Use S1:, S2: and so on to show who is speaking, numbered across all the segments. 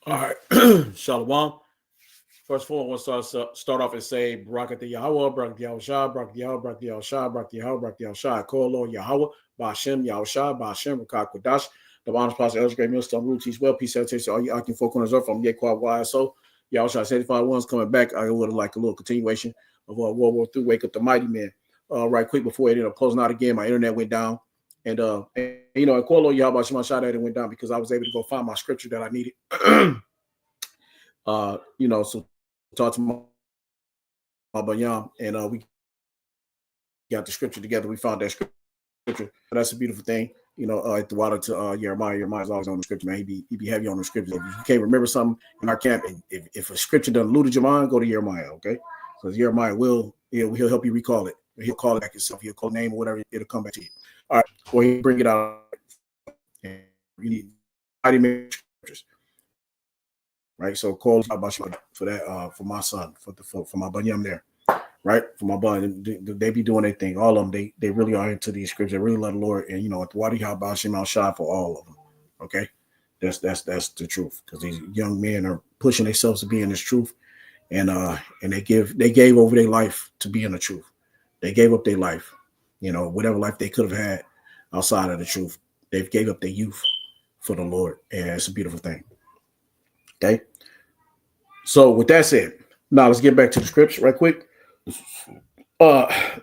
S1: All right. Shalom. First of all, I want to start off and say, Barak the Yahweh, Barak the Yahushua, Barak the Yahweh, Barak the Yahushua, Barak the Yahweh, Barak the Yahushua, call Lord Yahweh, Ba'ashem, Yahushua, Ba'ashem, Rakak Kodash, the honest pastor, Elder Great Millstone, Rule, teach well, peace, salutation, all you Akim folk on the earth from Yekwa YSO, Yahushua, 75 ones coming back. I would like a little continuation of World War III, Wake Up the Mighty Man. Right quick before it ended up closing out again, my internet went down. And call Lord Yahweh, Shema Shada, it went down because I was able to go find my scripture that I needed. So talk to my Bayam, and we got the scripture together. We found that scripture. That's a beautiful thing. At the water to Jeremiah. Jeremiah's always on the scripture, man. He be heavy on the scripture. If you can't remember something in our camp, if a scripture doesn't eluded your mind, go to Jeremiah, okay? Because Jeremiah he'll help you recall it. He'll call it back himself. He'll call the name or whatever. It'll come back to you. All right. Or he'll bring it out. And you need mighty scriptures. Right, so call for that for my son, for my bunyam there, right? For my bun, they be doing their thing. All of them, they really are into these scriptures. They really love the Lord, and at the Wadi Habal Shema Shah for all of them. Okay, that's the truth, because these young men are pushing themselves to be in this truth, and they gave over their life to be in the truth. They gave up their life, whatever life they could have had outside of the truth. They gave up their youth for the Lord, and it's a beautiful thing. Okay. So with that said, now let's get back to the scripture right quick.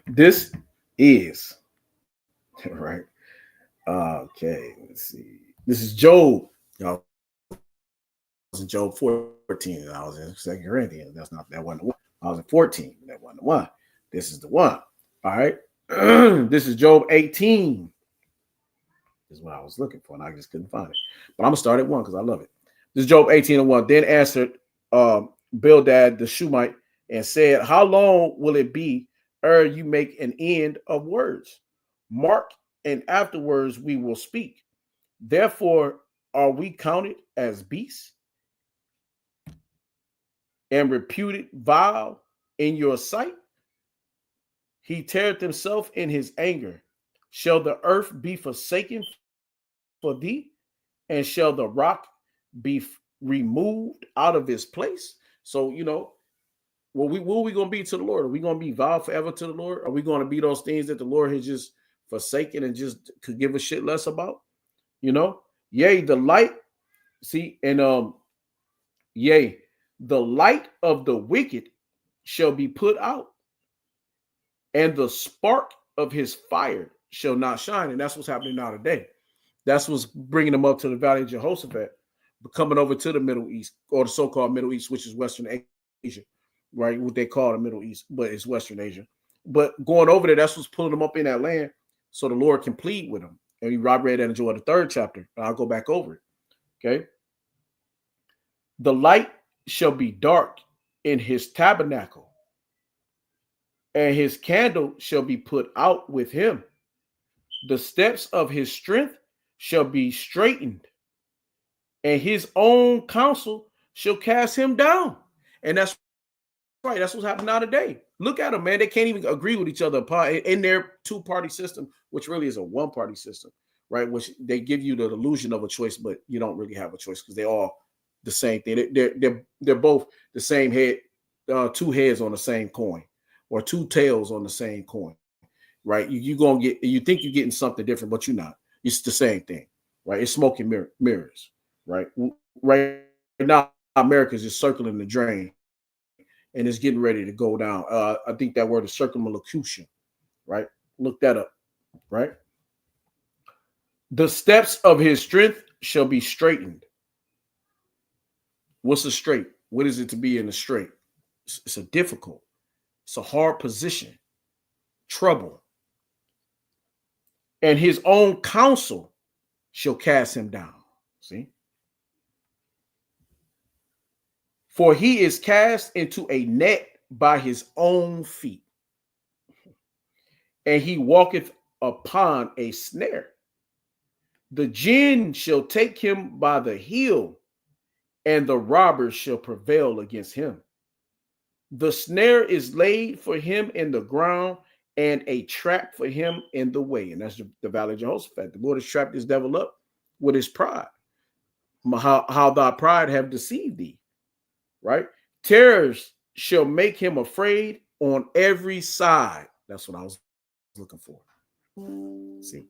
S1: This is right. Okay, let's see. This is Job. Y'all, I was in Job 14, and I was in 2 Corinthians. That wasn't the one. I was in 14. That wasn't the one. This is the one. All right. This is Job 18. This is what I was looking for, and I just couldn't find it. But I'm gonna start at 1 because I love it. This is Job 18:1. Then answered Bildad the Shumite and said, how long will it be ere you make an end of words? Mark, and afterwards we will speak. Therefore are we counted as beasts and reputed vile in your sight? He teareth himself in his anger. Shall the earth be forsaken for thee? And shall the rock be removed out of his place? So, what are we going to be to the Lord? Are we going to be vile forever to the Lord? Are we going to be those things that the Lord has just forsaken and just could give a shit less about? Yea, the light, yea, the light of the wicked shall be put out, and the spark of his fire shall not shine. And that's what's happening now today. That's what's bringing them up to the Valley of Jehoshaphat, but coming over to the Middle East, or the so-called Middle East, which is Western Asia, right? What they call the Middle East, but it's Western Asia. But going over there, that's what's pulling them up in that land, so the Lord can plead with them. And Rob read that in Joel, the 3rd chapter. I'll go back over it. Okay. The light shall be dark in his tabernacle, and his candle shall be put out with him. The steps of his strength shall be straightened, and his own counsel shall cast him down. And that's right. That's what's happening now today. Look at them, man. They can't even agree with each other in their two-party system, which really is a one-party system, right? Which they give you the illusion of a choice, but you don't really have a choice because they're all the same thing. They're both the same head, 2 heads on the same coin, or 2 tails on the same coin, right? You think you're getting something different, but you're not. It's the same thing, right? It's smoke and mirrors, right? Right now, America's just circling the drain, and it's getting ready to go down. I think that word is circumlocution, right? Look that up, right? The steps of his strength shall be straightened. What's a straight? What is it to be in a straight? It's a difficult, it's a hard position, trouble. And his own counsel shall cast him down. See? For he is cast into a net by his own feet, and he walketh upon a snare. The jinn shall take him by the heel, and the robbers shall prevail against him. The snare is laid for him in the ground, and a trap for him in the way. And that's the Valley of Jehoshaphat. The Lord has trapped this devil up with his pride. how thy pride have deceived thee, right? Terrors shall make him afraid on every side. That's what I was looking for. See,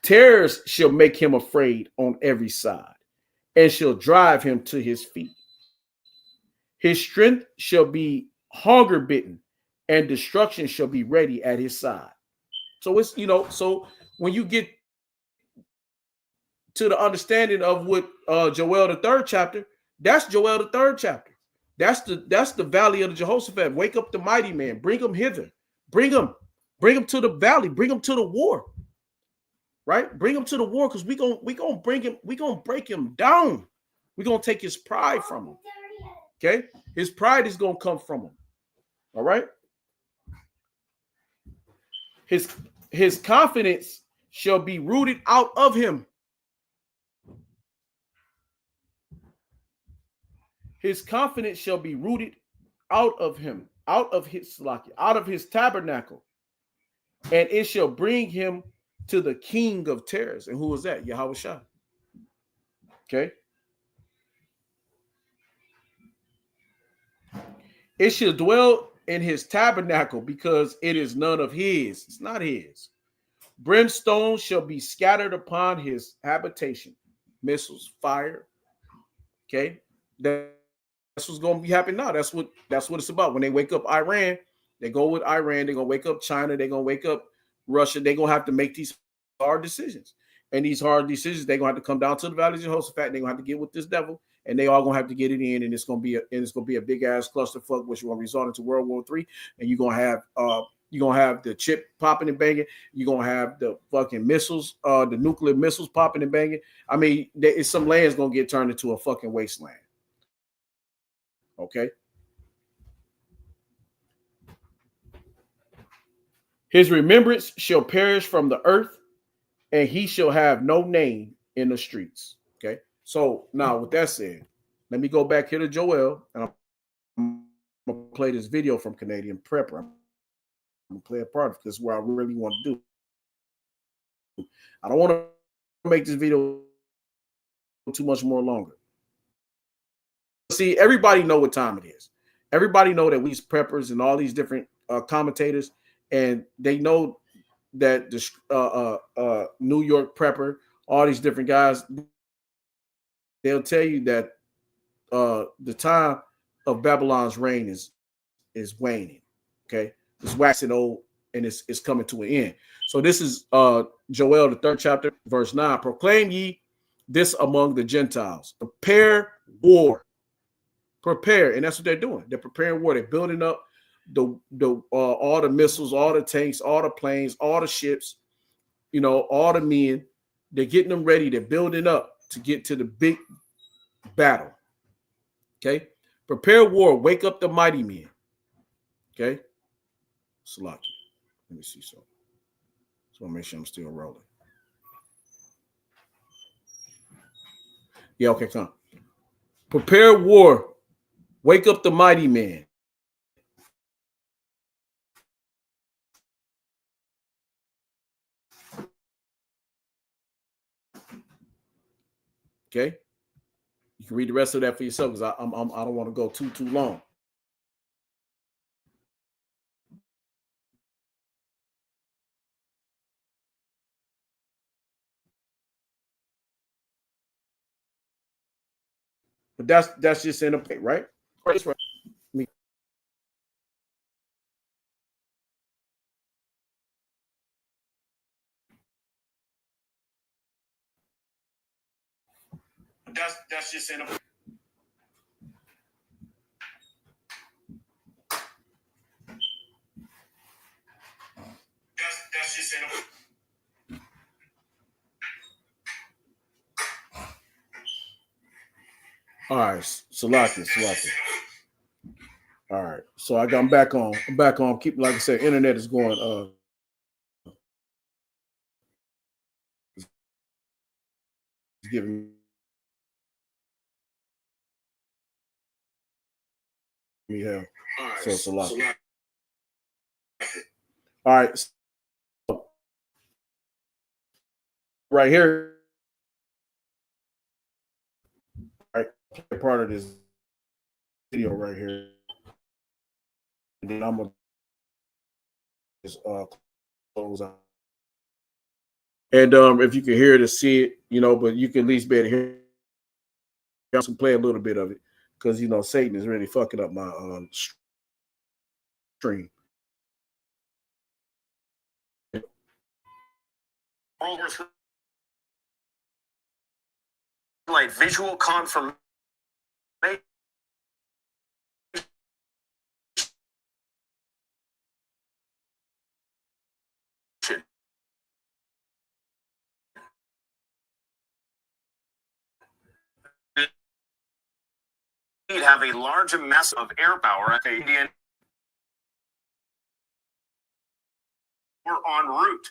S1: terrors shall make him afraid on every side, and shall drive him to his feet. His strength shall be hunger bitten, and destruction shall be ready at his side. So it's, so when you get to the understanding of what Joel the third chapter, that's Joel the third chapter. That's the valley of the Jehoshaphat. Wake up the mighty man, bring him hither, bring him to the valley, bring him to the war, right? Bring him to the war, because we gonna bring him, we gonna break him down. We're gonna take his pride from him. Okay, his pride is gonna come from him. All right. His confidence shall be rooted out of him. His confidence shall be rooted out of him, out of his tabernacle, and it shall bring him to the king of terrors. And who is that? Yahweh Shah. Okay. It shall dwell in his tabernacle, because it is none of his. It's not his. Brimstone shall be scattered upon his habitation. Missiles, fire. Okay. That's what's going to be happening now. That's what it's about. When they wake up Iran, they go with Iran. They're going to wake up China. They're going to wake up Russia. They're going to have to make these hard decisions. And these hard decisions, they're going to have to come down to the valley of Jehoshaphat. They're going to have to get with this devil, and they all going to have to get it in. And it's going to be a big ass clusterfuck, which will result into World War III. And you're going to have the chip popping and banging. You're going to have the fucking missiles, the nuclear missiles popping and banging. I mean, some land's going to get turned into a fucking wasteland. Okay. His remembrance shall perish from the earth, and he shall have no name in the streets. Okay. So now, with that said, let me go back here to Joel, and I'm gonna play this video from Canadian Prepper. I'm gonna play a part of this, where I really want to do. I don't want to make this video too much more longer. See, everybody know what time it is. Everybody know that we preppers and all these different commentators, and they know that the New York prepper, all these different guys, they'll tell you that the time of Babylon's reign is waning. Okay, it's waxing old, and it's coming to an end. So this is Joel the third chapter, verse 9. Proclaim ye this among the Gentiles. Prepare war. Prepare, and that's what they're doing. They're preparing war. They're building up the all the missiles, all the tanks, all the planes, all the ships, all the men. They're getting them ready. They're building up to get to the big battle. Okay, prepare war. Wake up the mighty men. Okay, Salaki. Let me see something. So I make sure I'm still rolling. Yeah, okay, come. Prepare war. Wake up the mighty man. Okay, you can read the rest of that for yourself, because I don't want to go too long. But that's just in a right. That's right. That's just in a. That's just in a. All right, Salaki. All right, so I'm back on. I'm back on. Keep, like I said, internet is going. Giving me hell. All right, so Salaki. All right, so right here. play part of this video right here, and then I'm gonna just close out. And if you can hear it or see it, but you can at least be able to hear. I can play a little bit of it because Satan is really fucking up my stream.
S2: World War III, like visual confirmation have a large mass of air power at the Indian or en route.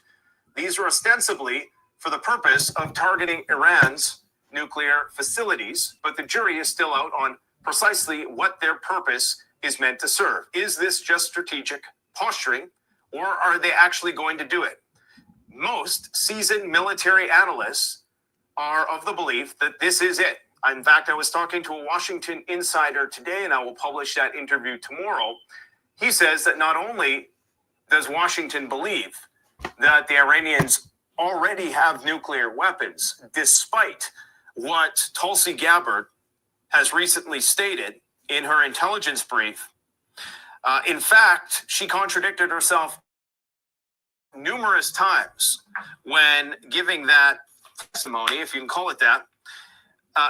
S2: These are ostensibly for the purpose of targeting Iran's nuclear facilities, but the jury is still out on precisely what their purpose is meant to serve. Is this just strategic posturing, or are they actually going to do it? Most seasoned military analysts are of the belief that this is it. In fact, I was talking to a Washington insider today, and I will publish that interview tomorrow. He says that not only does Washington believe that the Iranians already have nuclear weapons, despite what Tulsi Gabbard has recently stated in her intelligence brief. In fact, she contradicted herself numerous times when giving that testimony, if you can call it that.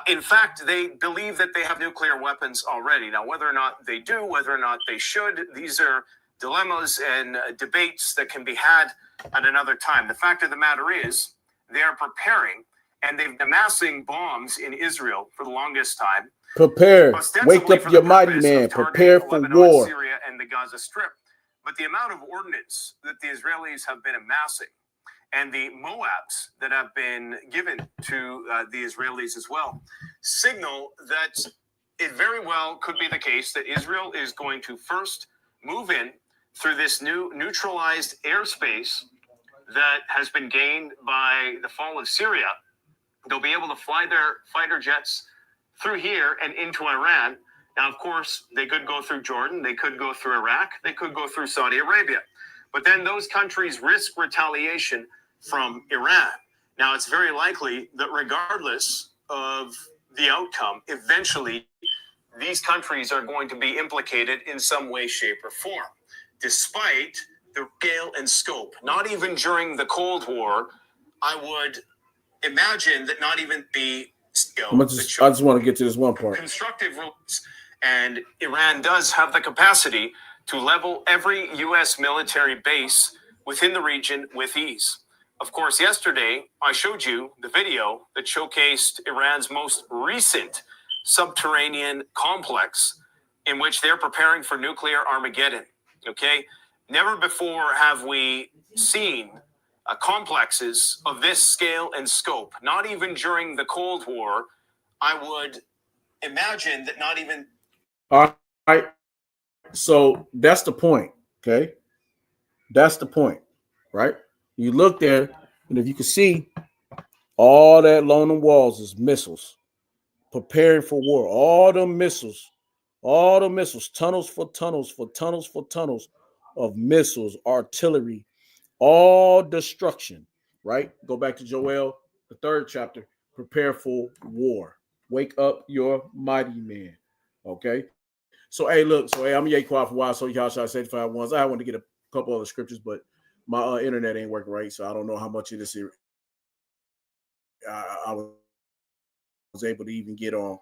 S2: In fact, they believe that they have nuclear weapons already. Now, whether or not they do, whether or not they should, these are dilemmas and debates that can be had at another time. The fact of the matter is, they are preparing, and they've been amassing bombs in Israel for the longest time.
S1: Prepare. Wake up your mighty man. Prepare for
S2: Lebanon,
S1: war.
S2: Syria, and the Gaza Strip. But the amount of ordnance that the Israelis have been amassing, and the MOABs that have been given to the Israelis as well, signal that it very well could be the case that Israel is going to first move in through this new neutralized airspace that has been gained by the fall of Syria. They'll be able to fly their fighter jets through here and into Iran. Now, of course, they could go through Jordan, they could go through Iraq, they could go through Saudi Arabia. But then those countries risk retaliation from Iran. Now, it's very likely that regardless of the outcome, eventually these countries are going to be implicated in some way, shape, or form, despite the scale and scope. Not even during the Cold War, I would imagine that not even the scale.
S1: I just want to get to this one part.
S2: Constructive rules, and Iran does have the capacity to level every U.S. military base within the region with ease. Of course, yesterday, I showed you the video that showcased Iran's most recent subterranean complex in which they're preparing for nuclear Armageddon, okay? Never before have we seen complexes of this scale and scope. Not even during the Cold War, I would imagine that not even...
S1: All right. So that's the point, okay? That's the point, right? You look there, and if you can see, all that along the walls is missiles, preparing for war. All the missiles, tunnels for tunnels for tunnels for tunnels of missiles, artillery, all destruction, right? Go back to Joel, the 3rd chapter, prepare for war. Wake up your mighty man, okay? So, hey, look, I'm Ye Quiet for a while, so y'all shot 75 ones. I want to get a couple other scriptures, but my internet ain't working right, so I don't know how much of this I was able to even get on.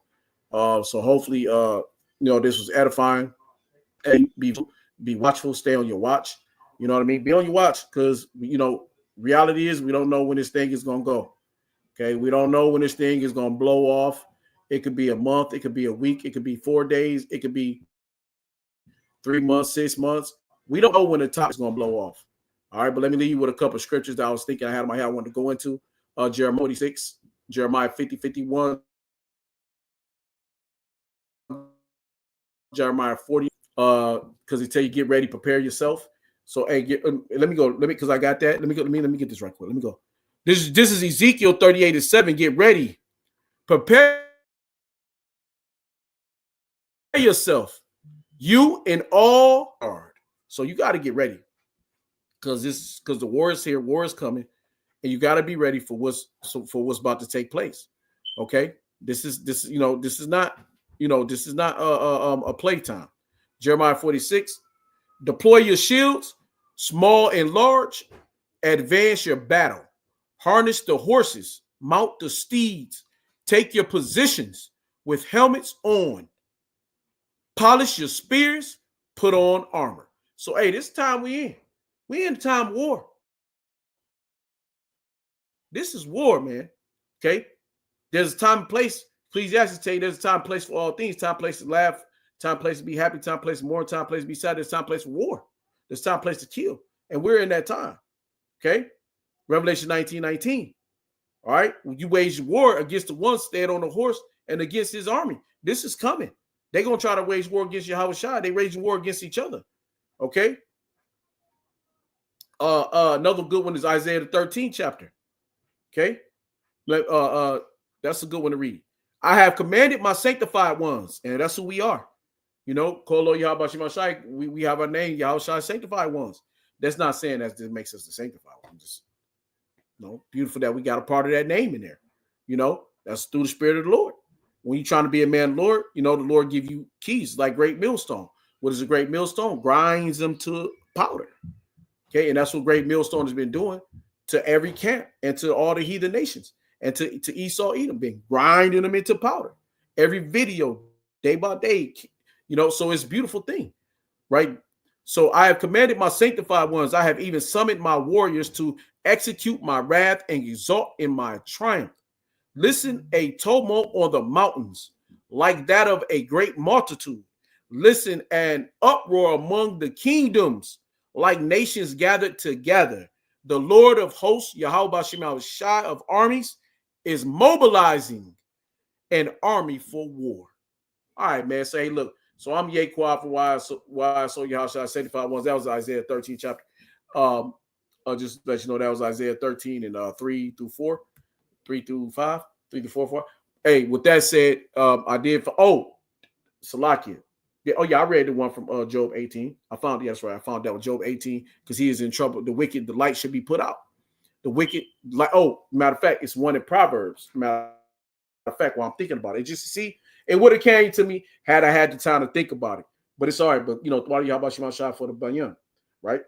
S1: So hopefully, this was edifying. Hey, be watchful, stay on your watch. You know what I mean? Be on your watch, because reality is we don't know when this thing is gonna go. Okay, we don't know when this thing is gonna blow off. It could be a month, it could be a week, it could be 4 days, it could be 3 months, 6 months. We don't know when the top is gonna blow off. All right, but let me leave you with a couple of scriptures that I was thinking I had in my head I wanted to go into. Jeremiah 46, Jeremiah 50, 51, Jeremiah 40, because he tell you get ready, prepare yourself. So hey, because I got that. Let me get this right quick. Let me go. This is Ezekiel 38:7. Get ready, prepare yourself, you and all guard. So you got to get ready because the war is here, war is coming, and you got to be ready for what's about to take place. Okay, this is not a playtime. Jeremiah 46. Deploy your shields, small and large. Advance your battle. Harness the horses. Mount the steeds. Take your positions with helmets on. Polish your spears. Put on armor. So, hey, this time we in. We in time of war. This is war, man. Okay? There's a time and place. Ecclesiastes tell you there's a time and place for all things. Time, place to laugh. Time, place to be happy. Time, place to mourn. Time, place to be sad. There's time, place for war. There's time, place to kill. And we're in that time. Okay? Revelation 19:19. All right? When you wage war against the one stand on the horse and against his army. This is coming. They're going to try to wage war against Yahushua. They wage war against each other. Okay? Another good one is Isaiah the 13th chapter. Okay? That's a good one to read. I have commanded my sanctified ones, and that's who we are. You know, Kolo Yahabashimashai, we have our name, Yahushua, sanctified ones. That's not saying that this makes us the sanctified ones. Just, beautiful that we got a part of that name in there. You know, that's through the Spirit of the Lord. When you're trying to be a man, Lord, the Lord give you keys like great millstone. What is a great millstone? Grinds them to powder. Okay, and that's what great millstone has been doing to every camp and to all the heathen nations and to Esau, Edom, been grinding them into powder. Every video, day by day, so it's a beautiful thing, right? So I have commanded my sanctified ones. I have even summoned my warriors to execute my wrath and exalt in my triumph. Listen, a tumult on the mountains, like that of a great multitude. Listen, an uproar among the kingdoms, like nations gathered together. The Lord of hosts, Yahweh Shai of armies, is mobilizing an army for war. All right, man. Say, hey, look. So I'm Yaquan for why I saw Yahweh 75 ones. That was Isaiah 13 chapter. I'll just let you know that was Isaiah 13 and 3 through 4, 3 through 5, 3 through 4. Hey, with that said, I did for Salakia. Yeah, I read the one from Job 18. I found that was Job 18 because he is in trouble. The wicked, the light should be put out. The wicked, matter of fact, it's one in Proverbs. Matter of fact, while I'm thinking about it, just to see, it would have came to me had I had the time to think about it. But it's all right. But how about Shema Shah for the Banyan, right?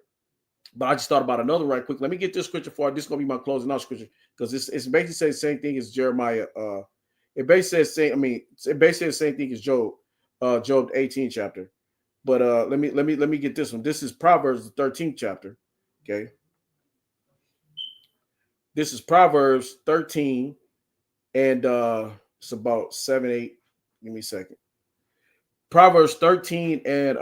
S1: But I just thought about another right quick. Let me get this scripture for it. This is gonna be my closing out scripture because it's basically says the same thing as Jeremiah. It basically says the same thing as Job. Job 18 chapter, but let me get this one. This is Proverbs the 13th chapter. Okay, this is Proverbs 13, and it's about 7-8. Give me a second. Proverbs 13 and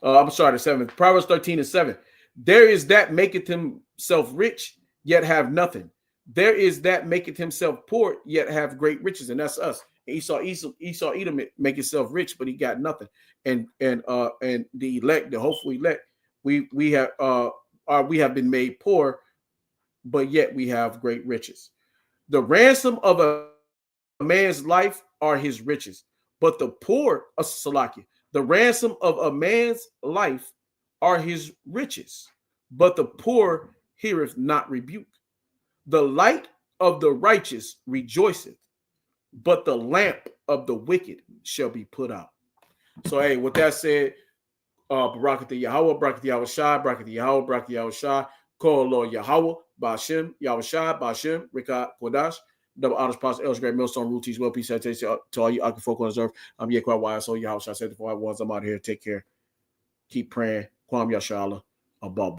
S1: I'm sorry, the 7th. Proverbs 13 and 7. There is that maketh himself rich, yet have nothing. There is that maketh himself poor, yet have great riches, and that's us. Esau Edom make himself rich, but he got nothing. And the elect, the hopeful elect, we have been made poor, but yet we have great riches. The ransom of a man's life are his riches, but the poor, Salakia, the ransom of a man's life are his riches, but the poor heareth not rebuke. The light of the righteous rejoiceth, but the lamp of the wicked shall be put out. So, hey, with that said, Barakat Yahweh, Barakat Yahweh Shai, Barakat Yahweh, Barakat Yahweh Shai, call Lord Yahweh, Bashem, Yahweh Shai, Bashem, Rikat Kodash, double honors, prosper, El's great millstone, rule, teach, well, peace, salutation to all you Aki folk on this earth. I'm Yekwa YSO, Yahweh Shai, 74 ones. I'm out here. Take care. Keep praying. Kwam Yashala, Abba.